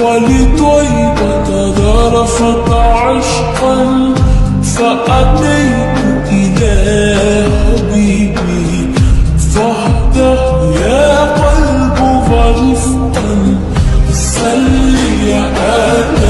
ولطيبة ذرفت عشقا فأتيت إلى حبيبي فاهدأ يا قلب ورفقا صل على